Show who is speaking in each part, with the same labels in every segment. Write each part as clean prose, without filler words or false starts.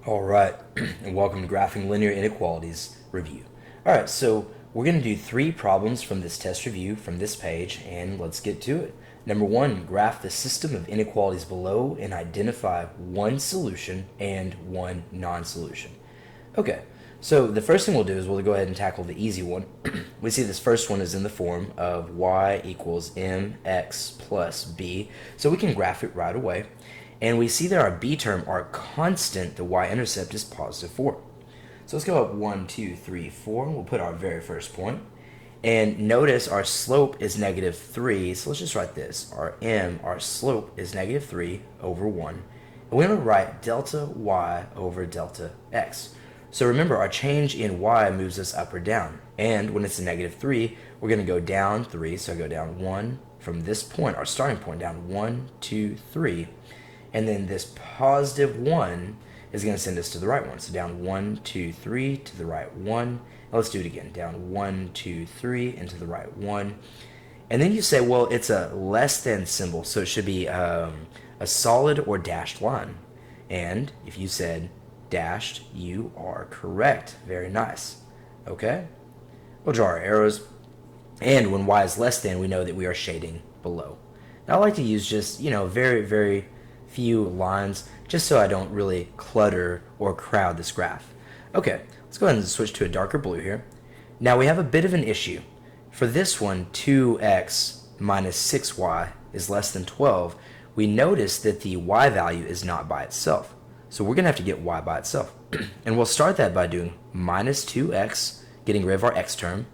Speaker 1: All right, and welcome to Graphing Linear Inequalities Review. All right, so we're going to do 3 problems from this test review from this page, and let's get to it. Number 1, graph the system of inequalities below and identify one solution and one non-solution. Okay, so the first thing we'll do is we'll go ahead and tackle the easy one. We see this first one is in the form of y equals mx plus b, so we can graph it right away. And we see that our b term, our constant, the y-intercept, is positive 4. So let's go up 1, 2, 3, 4. We'll put our very first point. And notice our slope is negative 3. So let's just write this. Our slope is negative 3 over 1. And we're going to write delta y over delta x. So remember, our change in y moves us up or down. And when it's a negative 3, we're going to go down 3. So I go down 1 from this point, our starting point, down 1, 2, 3. And then this positive 1 is going to send us to the right one. So down 1, 2, 3, to the right 1. Now let's do it again. Down 1, 2, 3, and to the right 1. And then you say, well, it's a less than symbol, so it should be a solid or dashed line. And if you said dashed, you are correct. Very nice. Okay? We'll draw our arrows. And when y is less than, we know that we are shading below. Now I like to use just, very, very few lines just so I don't really clutter or crowd this graph. Okay, let's go ahead and switch to a darker blue here. Now we have a bit of an issue. For this one, 2x minus 6y is less than 12. We notice that the y value is not by itself. So we're going to have to get y by itself. And we'll start that by doing minus 2x, getting rid of our x term,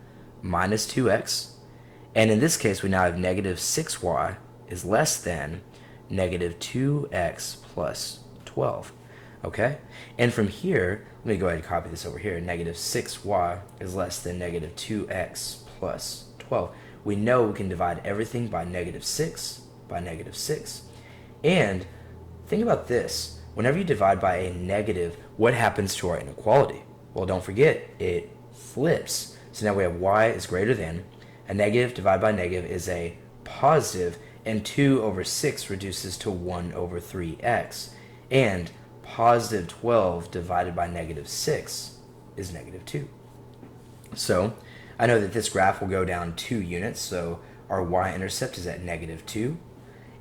Speaker 1: minus 2x. And in this case, we now have negative 6y is less than negative 2x plus 12. Okay? And from here, let me go ahead and copy this over here. Negative 6y is less than negative 2x plus 12. We know we can divide everything by negative 6 by negative 6. And think about this. Whenever you divide by a negative, what happens to our inequality? Well, don't forget, it flips. So now we have y is greater than. A negative divided by negative is a positive, and 2 over 6 reduces to 1 over 3x. And positive 12 divided by negative 6 is negative 2. So I know that this graph will go down 2 units, so our y-intercept is at negative 2.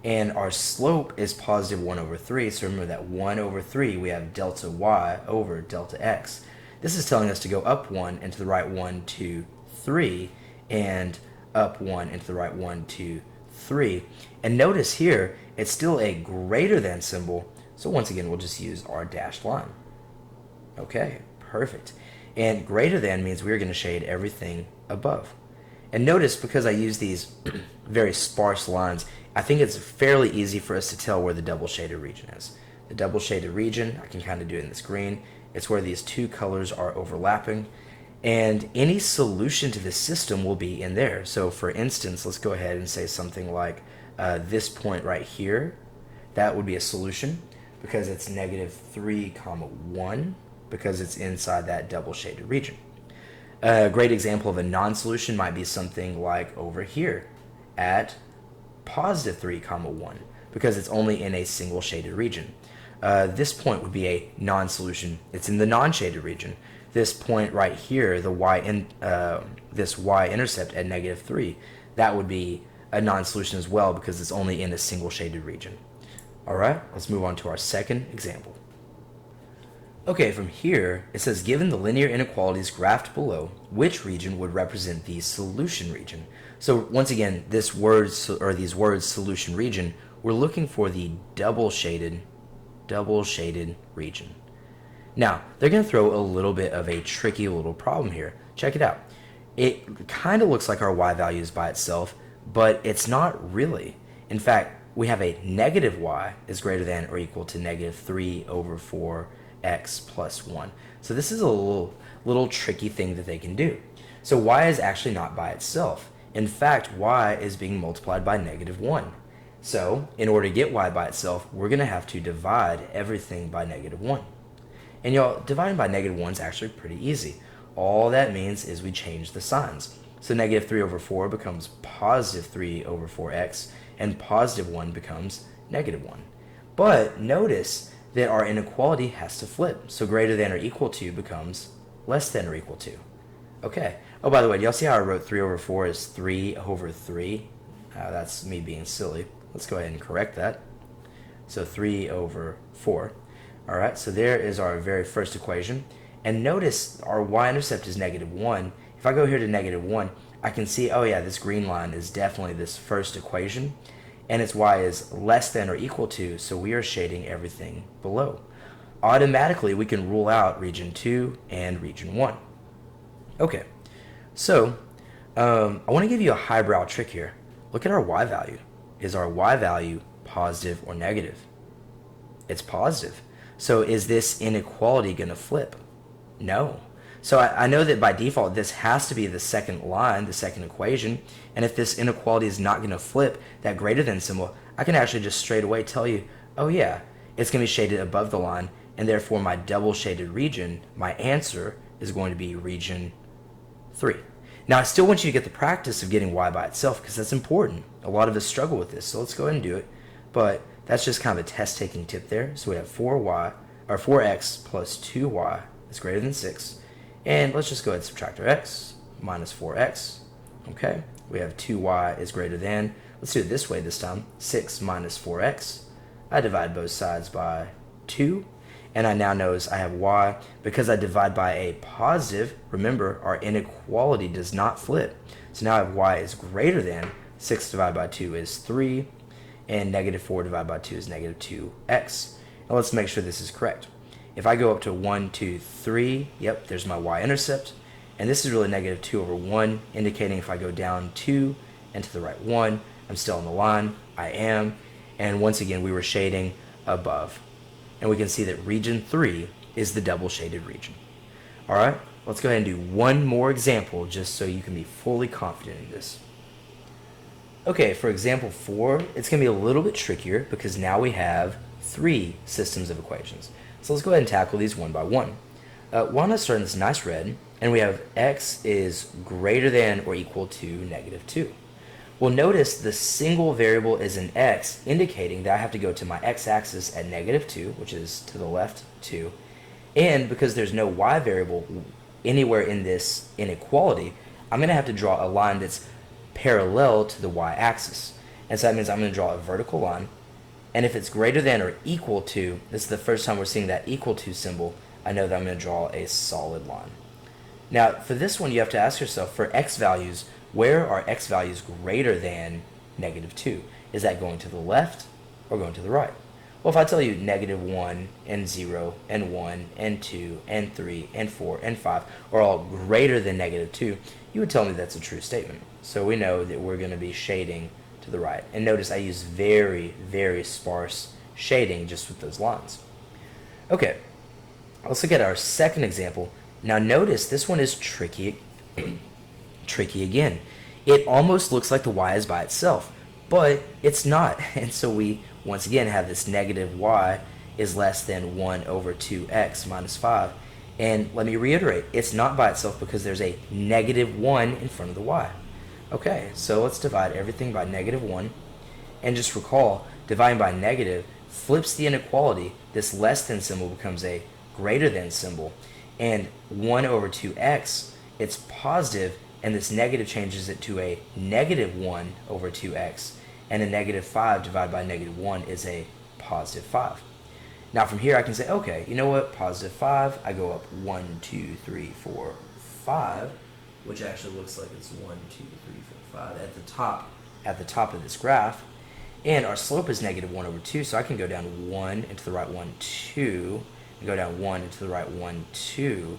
Speaker 1: And our slope is positive 1 over 3, so remember that 1 over 3, we have delta y over delta x. This is telling us to go up 1 and to the right 1, 2, 3, and up 1 and to the right 1, 2, 3. And notice here, it's still a greater than symbol, so once again, we'll just use our dashed line. Okay, perfect. And greater than means we're going to shade everything above. And notice, because I use these very sparse lines, I think it's fairly easy for us to tell where the double shaded region is. The double shaded region, I can kind of do it in this green, it's where these two colors are overlapping. And any solution to this system will be in there. So for instance, let's go ahead and say something like this point right here. That would be a solution because it's negative 3 comma 1 because it's inside that double shaded region. A great example of a non-solution might be something like over here at positive 3 comma 1 because it's only in a single shaded region. This point would be a non-solution. It's in the non-shaded region. This point right here, the this y-intercept at negative 3, that would be a non-solution as well because it's only in a single shaded region. All right, let's move on to our second example. Okay, from here, it says, given the linear inequalities graphed below, which region would represent the solution region? So once again, these words, solution region, we're looking for the double shaded region. Now, they're going to throw a little bit of a tricky little problem here. Check it out. It kind of looks like our y value is by itself, but it's not really. In fact, we have a negative y is greater than or equal to negative 3 over 4x plus 1. So this is a little tricky thing that they can do. So y is actually not by itself. In fact, y is being multiplied by negative 1. So in order to get y by itself, we're going to have to divide everything by negative 1. And y'all, dividing by negative 1 is actually pretty easy. All that means is we change the signs. So negative 3 over 4 becomes positive 3 over 4x, and positive 1 becomes negative 1. But notice that our inequality has to flip. So greater than or equal to becomes less than or equal to. Okay. Oh, by the way, do y'all see how I wrote 3 over 4 as 3 over 3? That's me being silly. Let's go ahead and correct that. So 3 over 4. All right, so there is our very first equation. And notice our y-intercept is -1. If I go here to -1, I can see, oh yeah, this green line is definitely this first equation. And its y is less than or equal to, so we are shading everything below. Automatically, we can rule out region 2 and region 1. Okay, so I want to give you a highbrow trick here. Look at our y value. Is our y value positive or negative? It's positive. So is this inequality going to flip? No. So I know that by default this has to be the second line, the second equation, and if this inequality is not going to flip, that greater than symbol, I can actually just straight away tell you, oh yeah, it's going to be shaded above the line, and therefore my double shaded region, my answer is going to be region 3. Now I still want you to get the practice of getting y by itself because that's important. A lot of us struggle with this, so let's go ahead and do it. But that's just kind of a test taking tip there. So we have 4x plus 2y is greater than 6. And let's just go ahead and subtract our x, minus 4x. Okay, we have 2y is greater than, let's do it this way this time, 6 minus 4x. I divide both sides by 2, and I now know I have y. Because I divide by a positive, remember, our inequality does not flip. So now I have y is greater than, 6 divided by 2 is 3, and -4 divided by 2 is -2x. Now let's make sure this is correct. If I go up to 1, 2, 3, yep, there's my y-intercept. And this is really -2 over 1, indicating if I go down 2 and to the right 1, I'm still on the line. I am. And once again, we were shading above. And we can see that region 3 is the double shaded region. All right, let's go ahead and do one more example just so you can be fully confident in this. Okay, for example 4, it's going to be a little bit trickier because now we have 3 systems of equations. So let's go ahead and tackle these one by one. Why not start in this nice red, and we have x is greater than or equal to -2. Well, notice the single variable is an x, indicating that I have to go to my x-axis at -2, which is to the left 2. And because there's no y variable anywhere in this inequality, I'm going to have to draw a line that's parallel to the y-axis. And so that means I'm going to draw a vertical line. And if it's greater than or equal to, this is the first time we're seeing that equal to symbol, I know that I'm going to draw a solid line. Now, for this one, you have to ask yourself, for x values, where are x values greater than -2? Is that going to the left or going to the right? Well, if I tell you -1 and 0 and 1 and 2 and 3 and 4 and 5 are all greater than -2, you would tell me that's a true statement. So we know that we're going to be shading to the right. And notice I use very, very sparse shading just with those lines. Okay, let's look at our second example. Now notice this one is tricky again. It almost looks like the y is by itself, but it's not. And so we once again have this negative y is less than 1 over 2x minus 5. And let me reiterate, it's not by itself because there's a -1 in front of the y. Okay, so let's divide everything by -1. And just recall, dividing by negative flips the inequality. This less than symbol becomes a greater than symbol. And 1 over 2x, it's positive, and this negative changes it to a -1 over 2x. And a -5 divided by -1 is a +5. Now from here I can say, okay, you know what, +5, I go up 1, 2, 3, 4, 5, which actually looks like it's 1, 2, 3, 4, 5 at the top of this graph. And our slope is -1 over 2, so I can go down 1 and to the right 1, 2, and go down 1 and to the right 1, 2.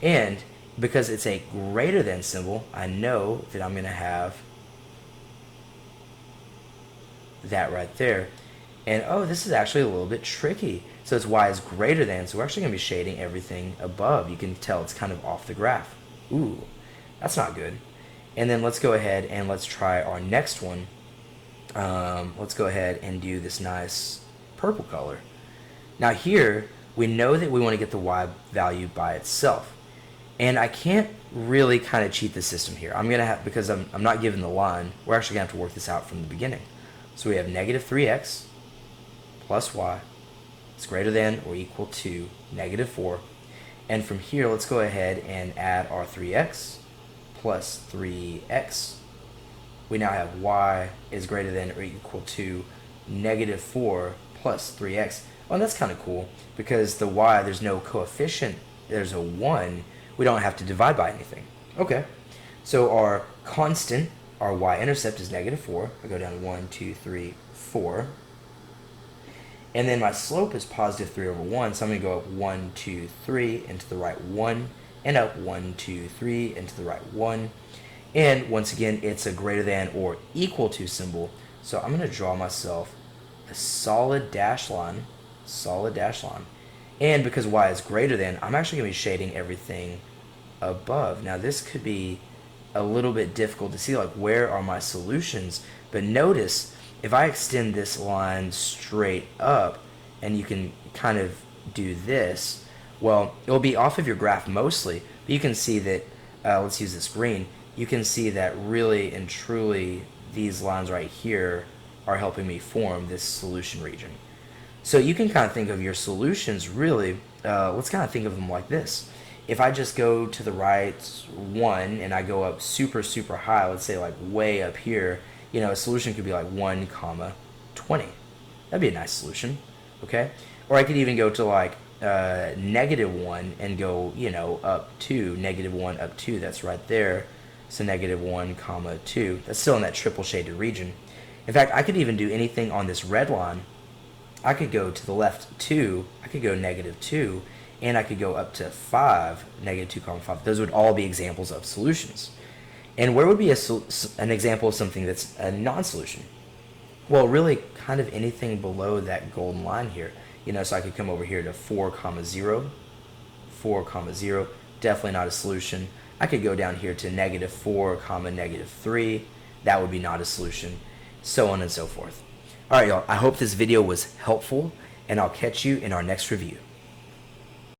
Speaker 1: And because it's a greater than symbol, I know that I'm going to have that right there. And oh, this is actually a little bit tricky. So it's y is greater than, so we're actually going to be shading everything above. You can tell it's kind of off the graph. Ooh, that's not good. And then let's go ahead and let's try our next one. Let's go ahead and do this nice purple color. Now here, we know that we want to get the y value by itself. And I can't really kind of cheat the system here. I'm going to have, because I'm not given the line, we're actually going to have to work this out from the beginning. So we have -3x plus y is greater than or equal to negative 4. And from here, let's go ahead and add our 3x plus 3x. We now have y is greater than or equal to negative 4 plus 3x. Oh, and that's kind of cool because the y, there's no coefficient, there's a 1. We don't have to divide by anything. Okay, so our constant, our y-intercept is negative 4. I go down 1, 2, 3, 4. And then my slope is positive 3 over 1, so I'm going to go up 1, 2, 3, into the right 1, and up 1, 2, 3, into the right 1. And once again, it's a greater than or equal to symbol, so I'm going to draw myself a solid dash line, and because y is greater than, I'm actually going to be shading everything above. Now this could be a little bit difficult to see, like where are my solutions, but notice if I extend this line straight up, and you can kind of do this, well, it'll be off of your graph mostly, but you can see that, let's use this green, you can see that really and truly these lines right here are helping me form this solution region. So you can kind of think of your solutions really, let's kind of think of them like this. If I just go to the right 1 and I go up super, super high, let's say like way up here, you know, a solution could be like 1 comma 20. That'd be a nice solution, okay? Or I could even go to like negative 1 and go, you know, up 2, negative 1 up 2, that's right there. So negative 1 comma 2, that's still in that triple shaded region. In fact, I could even do anything on this red line. I could go to the left 2, I could go negative 2, and I could go up to 5, negative 2 comma 5. Those would all be examples of solutions. And where would be an example of something that's a non-solution? Well, really kind of anything below that golden line here. You know, so I could come over here to 4 comma 0, 4 comma 0, definitely not a solution. I could go down here to negative 4 comma negative 3, that would be not a solution, so on and so forth. All right, y'all, I hope this video was helpful, and I'll catch you in our next review.